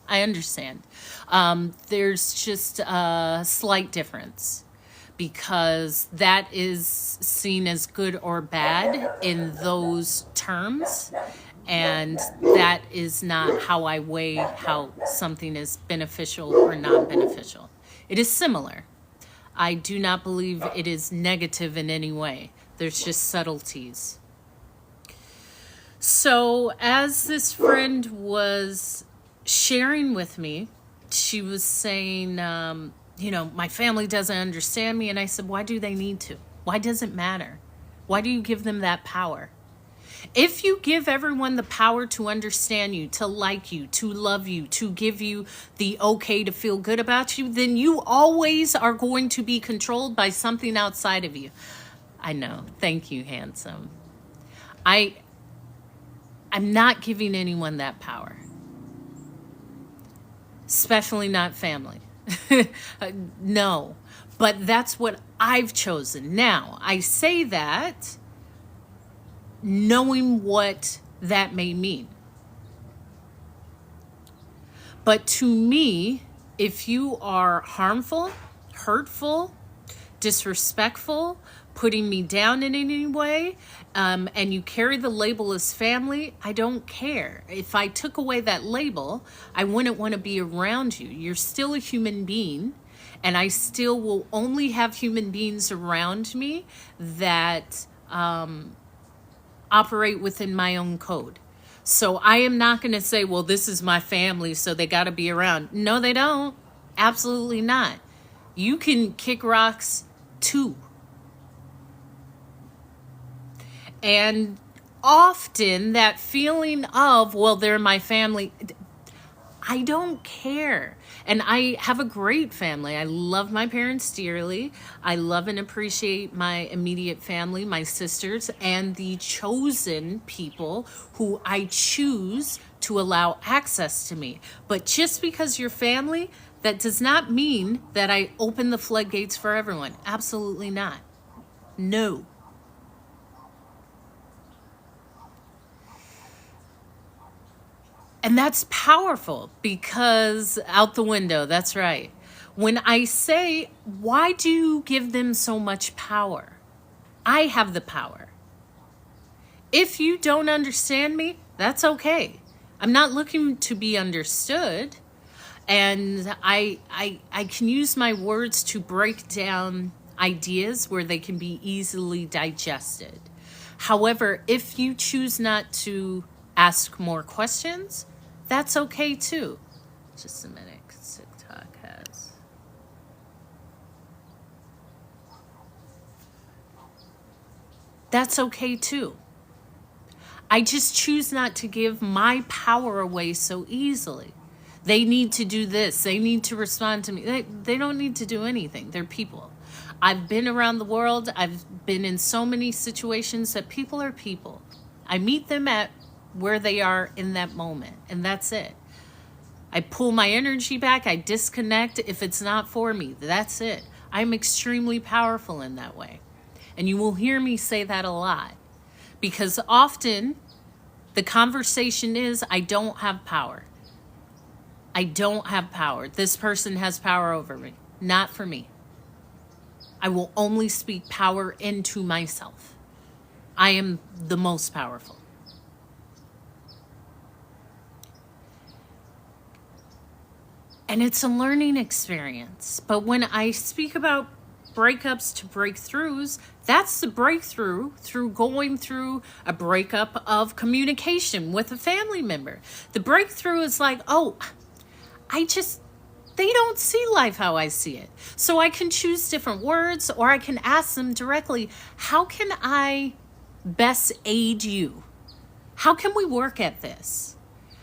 There's just a slight difference because that is seen as good or bad in those terms. And that is not how I weigh how something is beneficial or not beneficial. It is similar. I do not believe it is negative in any way. There's just subtleties. So as this friend was sharing with me, she was saying, my family doesn't understand me. And I said, why do they need to? Why does it matter? Why do you give them that power? If you give everyone the power to understand you, to like you, to love you, to give you the okay to feel good about you, then you always are going to be controlled by something outside of you. I know. Thank you, handsome. I'm not giving anyone that power. Especially not family. No. But that's what I've chosen. Now, I say that knowing what that may mean. But to me, if you are harmful, hurtful, disrespectful, putting me down in any way, and you carry the label as family, I don't care. If I took away that label, I wouldn't want to be around you. You're still a human being, and I still will only have human beings around me that operate within my own code. So I am not going to say, well, this is my family, so they got to be around. No, they don't. Absolutely not. You can kick rocks too. And often that feeling of, well, they're my family, I don't care. And I have a great family. I love my parents dearly. I love and appreciate my immediate family, my sisters, and the chosen people who I choose to allow access to me. But just because you're family, that does not mean that I open the floodgates for everyone. Absolutely not. No. And that's powerful because out the window, that's right. When I say, why do you give them so much power? I have the power. If you don't understand me, that's okay. I'm not looking to be understood. And I can use my words to break down ideas where they can be easily digested. However, if you choose not to ask more questions, that's okay too. Just a minute, 'cause TikTok has. That's okay too. I just choose not to give my power away so easily. They need to do this. They need to respond to me. They don't need to do anything. They're people. I've been around the world. I've been in so many situations that people are people. I meet them at where they are in that moment, and that's it. I pull my energy back. I disconnect if it's not for me. That's it. I'm extremely powerful in that way. And you will hear me say that a lot because often the conversation is, I don't have power. I don't have power. This person has power over me. Not for me. I will only speak power into myself. I am the most powerful. And it's a learning experience. But when I speak about breakups to breakthroughs, that's the breakthrough through going through a breakup of communication with a family member. The breakthrough is like, oh, they don't see life how I see it. So I can choose different words, or I can ask them directly, how can I best aid you? How can we work at this?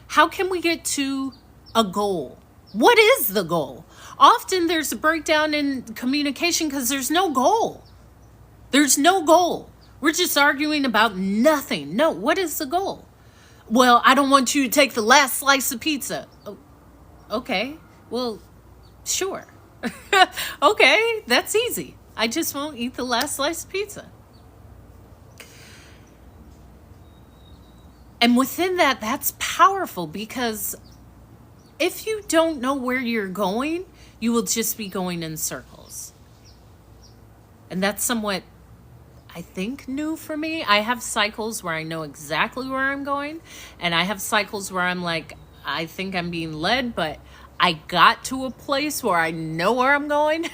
How can we get to a goal? What is the goal? Often there's a breakdown in communication because there's no goal. There's no goal. We're just arguing about nothing. No, what is the goal? Well, I don't want you to take the last slice of pizza. Oh, okay, well, sure. Okay, that's easy. I just won't eat the last slice of pizza. And within that, that's powerful, because if you don't know where you're going, you will just be going in circles. And that's somewhat, I think, new for me. I have cycles where I know exactly where I'm going, and I have cycles where I'm like, I think I'm being led, but I got to a place where I know where I'm going.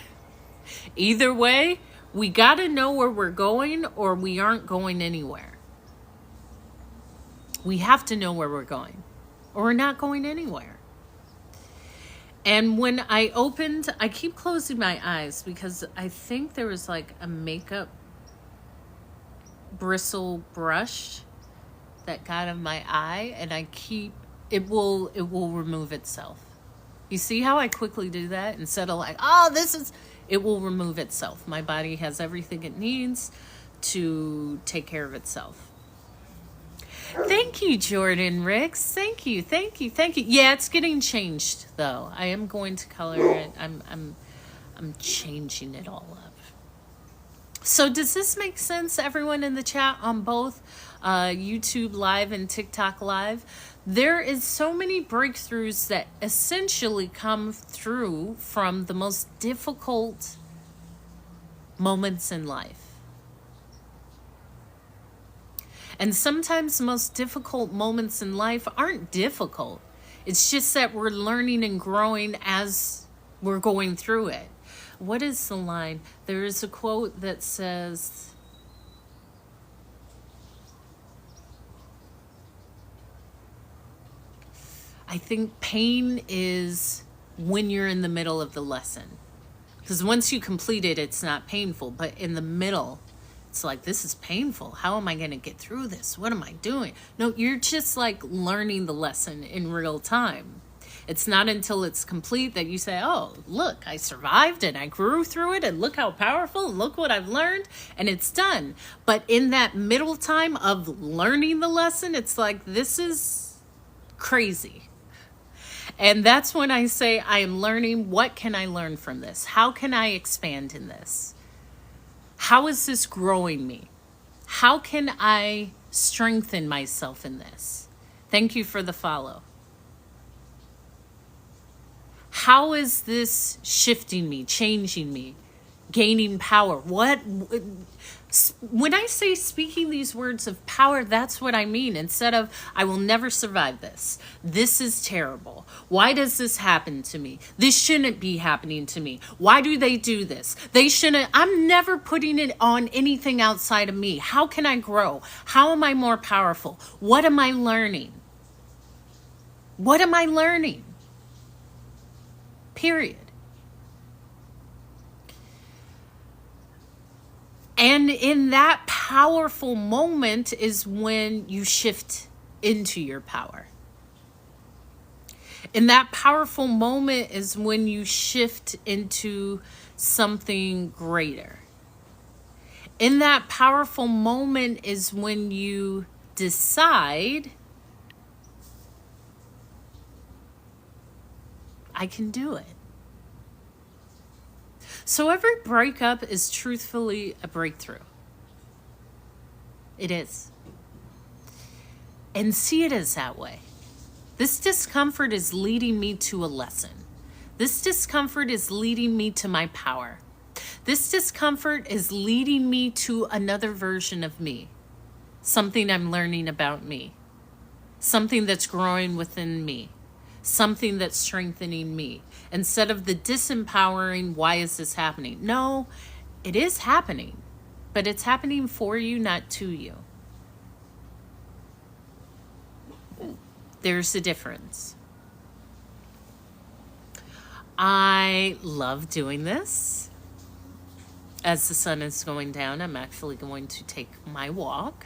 Either way, we got to know where we're going, or we aren't going anywhere. We have to know where we're going, or we're not going anywhere. And when I opened, I keep closing my eyes because I think there was like a makeup bristle brush that got in my eye, and it will remove itself. You see how I quickly do that? Instead of like, it will remove itself. My body has everything it needs to take care of itself. Thank you, Jordan Ricks. Thank you. Yeah, it's getting changed though. I am going to color it. I'm changing it all up. So does this make sense, everyone in the chat on both YouTube Live and TikTok Live? There is so many breakthroughs that essentially come through from the most difficult moments in life. And sometimes the most difficult moments in life aren't difficult. It's just that we're learning and growing as we're going through it. What is the line? There is a quote that says, I think pain is when you're in the middle of the lesson. Because once you complete it, it's not painful. But in the middle, it's like, this is painful. How am I going to get through this? What am I doing? No, you're just like learning the lesson in real time. It's not until it's complete that you say, oh, look, I survived and I grew through it, and look how powerful, and look what I've learned, and it's done. But in that middle time of learning the lesson, it's like, this is crazy. And that's when I say, I am learning. What can I learn from this? How can I expand in this? How is this growing me? How can I strengthen myself in this? Thank you for the follow. How is this shifting me, changing me, gaining power? When I say speaking these words of power, that's what I mean. Instead of, I will never survive this. This is terrible. Why does this happen to me? This shouldn't be happening to me. Why do they do this? They shouldn't. I'm never putting it on anything outside of me. How can I grow? How am I more powerful? What am I learning? What am I learning? Period. And in that powerful moment is when you shift into your power. In that powerful moment is when you shift into something greater. In that powerful moment is when you decide, I can do it. So every breakup is truthfully a breakthrough. It is. And see it as that way. This discomfort is leading me to a lesson. This discomfort is leading me to my power. This discomfort is leading me to another version of me. Something I'm learning about me. Something that's growing within me. Something that's strengthening me. Instead of the disempowering, why is this happening? No, it is happening. But it's happening for you, not to you. There's a difference. I love doing this. As the sun is going down, I'm actually going to take my walk.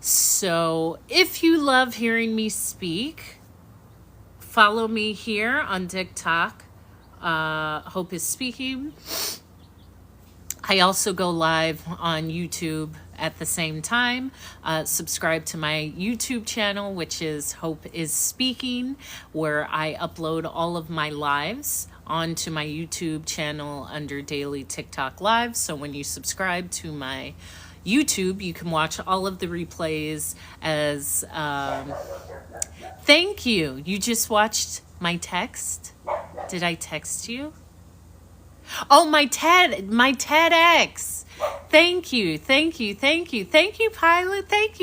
So if you love hearing me speak, follow me here on TikTok. Hope is Speaking. I also go live on YouTube at the same time. Subscribe to my YouTube channel, which is Hope is Speaking, where I upload all of my lives onto my YouTube channel under Daily TikTok Live. So when you subscribe to my YouTube, you can watch all of the replays as thank you. You just watched my text. Did I text you? Oh, my TEDx. Thank you, Pilot. Thank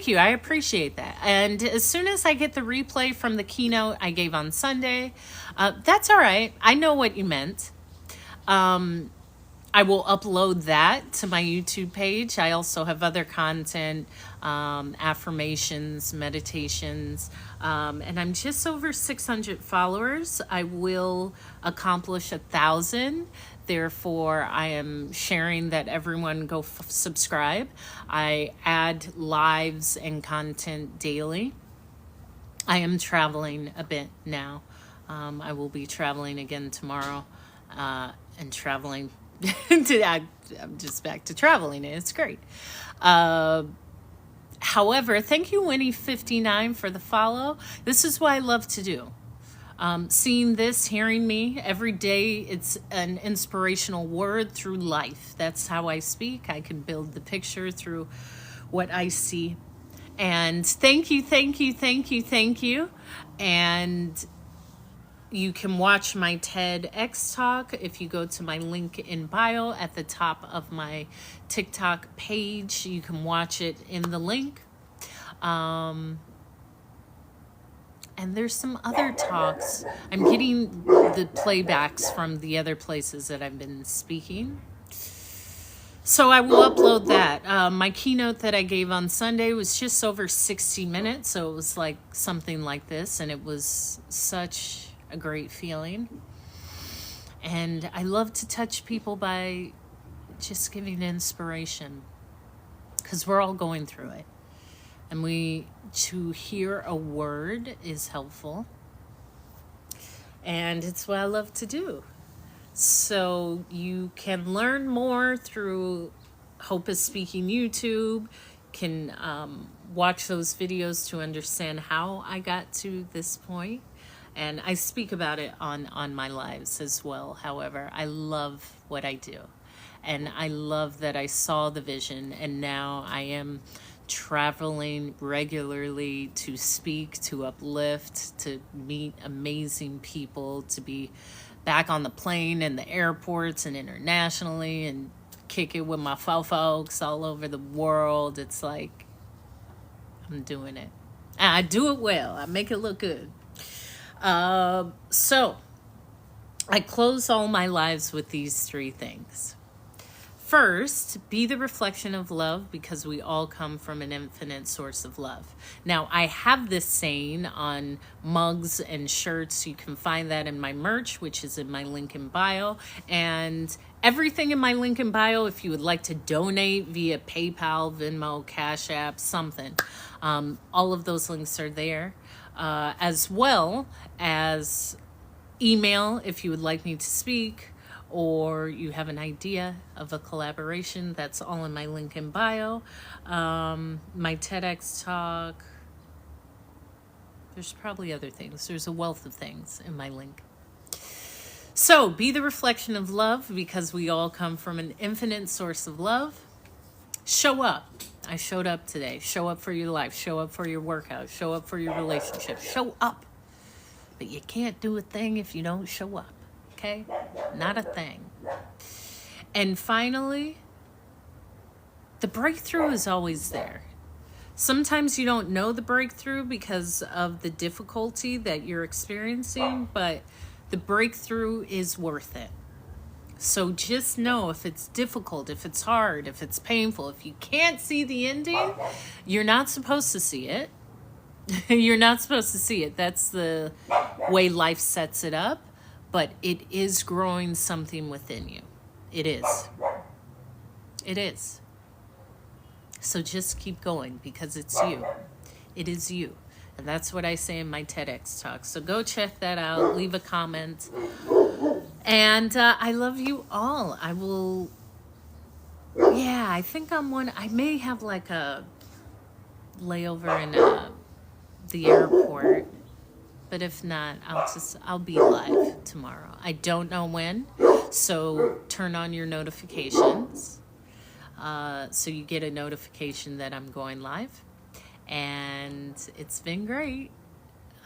you. I appreciate that. And as soon as I get the replay from the keynote I gave on Sunday, that's all right. I know what you meant. I will upload that to my YouTube page. I also have other content, affirmations, meditations, and I'm just over 600 followers. I will accomplish 1,000. Therefore, I am sharing that everyone go subscribe. I add lives and content daily. I am traveling a bit now. I will be traveling again tomorrow, and traveling I'm just back to traveling. It's great. However, thank you, Winnie59, for the follow. This is what I love to do. Seeing this, hearing me every day, it's an inspirational word through life. That's how I speak. I can build the picture through what I see. And thank you. And you can watch my TEDx talk if you go to my link in bio at the top of my TikTok page. You can watch it in the link. And there's some other talks. I'm getting the playbacks from the other places that I've been speaking. So I will upload that. My keynote that I gave on Sunday was just over 60 minutes. So it was like something like this. And it was such a great feeling. And I love to touch people by just giving inspiration, because we're all going through it. And to hear a word is helpful. And it's what I love to do. So you can learn more through Hope is Speaking YouTube. Can watch those videos to understand how I got to this point. And I speak about it on my lives as well. However, I love what I do. And I love that I saw the vision. And now I am traveling regularly to speak, to uplift, to meet amazing people, to be back on the plane and the airports and internationally, and kick it with my folks all over the world. It's like, I'm doing it. And I do it well. I make it look good. So I close all my lives with these 3 things. First, be the reflection of love, because we all come from an infinite source of love. Now, I have this saying on mugs and shirts. You can find that in my merch, which is in my link in bio. And everything in my link in bio, if you would like to donate via PayPal, Venmo, Cash App, something, all of those links are there. As well as email if you would like me to speak, or you have an idea of a collaboration. That's all in my link in bio. My TEDx talk. There's probably other things. There's a wealth of things in my link. So be the reflection of love, because we all come from an infinite source of love. Show up. I showed up today. Show up for your life. Show up for your workout. Show up for your relationship. Show up. But you can't do a thing if you don't show up. Okay? Not a thing. And finally, the breakthrough is always there. Sometimes you don't know the breakthrough because of the difficulty that you're experiencing, but the breakthrough is worth it. So just know, if it's difficult, if it's hard, if it's painful, if you can't see the ending, you're not supposed to see it. You're not supposed to see it. That's the way life sets it up. But it is growing something within you. It is. It is. So just keep going, because it's you. It is you. And that's what I say in my TEDx talk. So go check that out. Leave a comment. And I love you all. I will, yeah, I think I may have like a layover in the airport. But if not, I'll be live tomorrow. I don't know when, so turn on your notifications so you get a notification that I'm going live. And it's been great.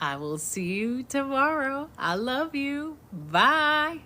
I will see you tomorrow. I love you. Bye.